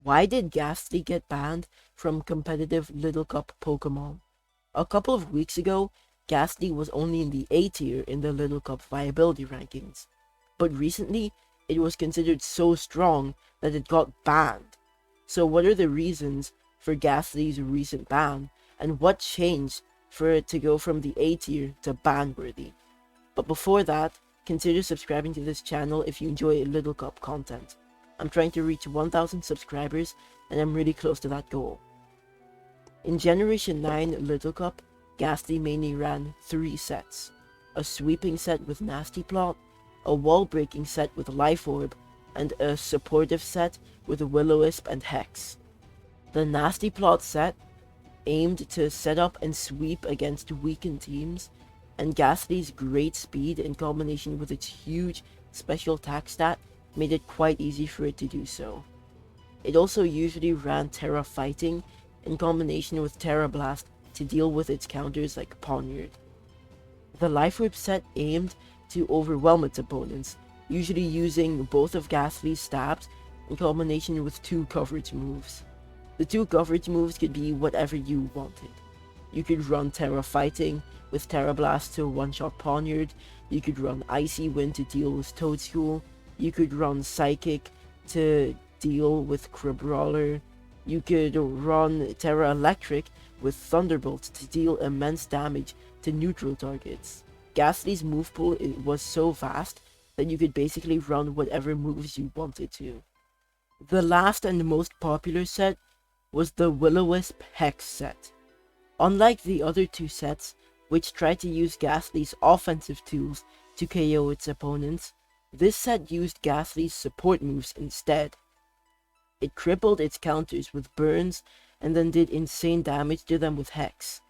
Why did Gastly get banned from competitive Littlecup Pokemon? A couple of weeks ago, Gastly was only in the A tier in the Littlecup viability rankings, but recently it was considered so strong that it got banned. So what are the reasons for Gastly's recent ban, and what changed for it to go from the A tier to ban-worthy? But before that, consider subscribing to this channel if you enjoy Littlecup content. I'm trying to reach 1,000 subscribers, and I'm really close to that goal. In Generation 9 Littlecup, Gastly mainly ran 3 sets: a sweeping set with Nasty Plot, a wall-breaking set with Life Orb, and a supportive set with Will-O-Wisp and Hex. The Nasty Plot set aimed to set up and sweep against weakened teams, and Gastly's great speed in combination with its huge special attack stat made it quite easy for it to do so. It also usually ran Terra Fighting in combination with Terra Blast to deal with its counters like Poniard. The Life Orb set aimed to overwhelm its opponents, usually using both of Gastly's stabs in combination with 2 coverage moves. The 2 coverage moves could be whatever you wanted. You could run Terra Fighting with Terra Blast to one-shot Poniard, you could run Icy Wind to deal with Toadstool, you could run Psychic to deal with Crabrawler, you could run Terra Electric with Thunderbolt to deal immense damage to neutral targets. Gastly's move pool was so vast that you could basically run whatever moves you wanted to. The last and most popular set was the Will-O-Wisp Hex set. Unlike the other 2 sets, which tried to use Gastly's offensive tools to KO its opponents, this set used Gastly's support moves instead. It crippled its counters with burns and then did insane damage to them with Hex.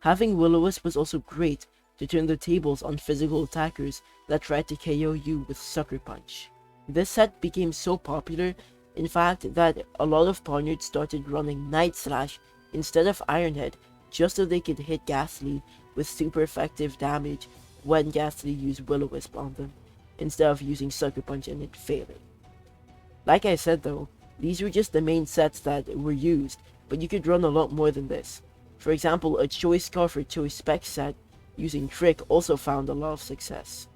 Having Will-O-Wisp was also great to turn the tables on physical attackers that tried to KO you with Sucker Punch. This set became so popular, in fact, that a lot of Poniards started running Night Slash instead of Iron Head just so they could hit Gastly with super effective damage when Gastly used Will-O-Wisp on them, instead of using Sucker Punch and it failing. Like I said though, these were just the main sets that were used, but you could run a lot more than this. For example, a Choice Scarf or Choice Spec set using Trick also found a lot of success.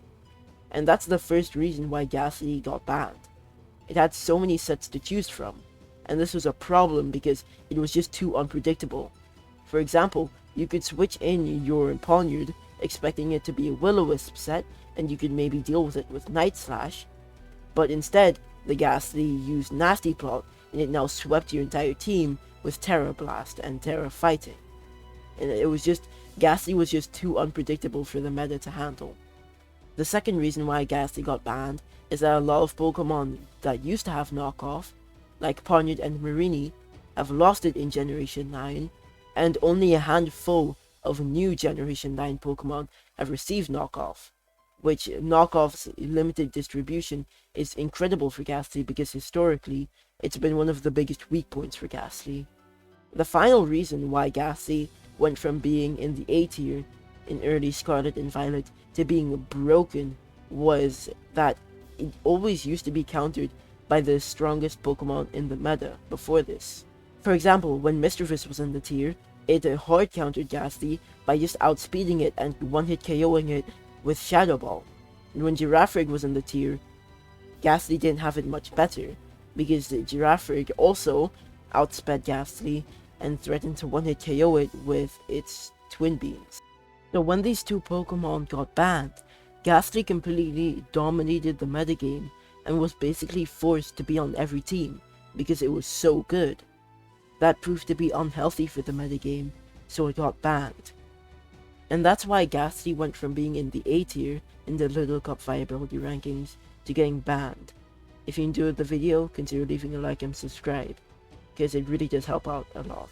And that's the first reason why Gastly got banned. It had so many sets to choose from, and this was a problem because it was just too unpredictable. For example, you could switch in your Poniard expecting it to be a Will-O-Wisp set, and you could maybe deal with it with Night Slash, but instead, the Gastly used Nasty Plot, and it now swept your entire team with Terra Blast and Terra Fighting. And it was just, Gastly was just too unpredictable for the meta to handle. The second reason why Gastly got banned is that a lot of Pokemon that used to have knockoff, like Poniard and Marini, have lost it in Generation 9, and only a handful of new Generation 9 Pokemon have received knockoff, which knockoff's limited distribution is incredible for Gastly because historically, it's been one of the biggest weak points for Gastly. The final reason why Gastly went from being in the A tier in early Scarlet and Violet to being broken was that it always used to be countered by the strongest Pokemon in the meta before this. For example, when Misdreavus was in the tier, it hard countered Gastly by just outspeeding it and one-hit KOing it with Shadow Ball. And when Giraffrig was in the tier, Gastly didn't have it much better, because Giraffrig also outsped Gastly and threatened to one-hit KO it with its Twin Beams. So when these 2 Pokemon got banned, Gastly completely dominated the metagame and was basically forced to be on every team because it was so good. That proved to be unhealthy for the metagame, so it got banned. And that's why Gastly went from being in the A tier in the Littlecup viability rankings to getting banned. If you enjoyed the video, consider leaving a like and subscribe, because it really does help out a lot.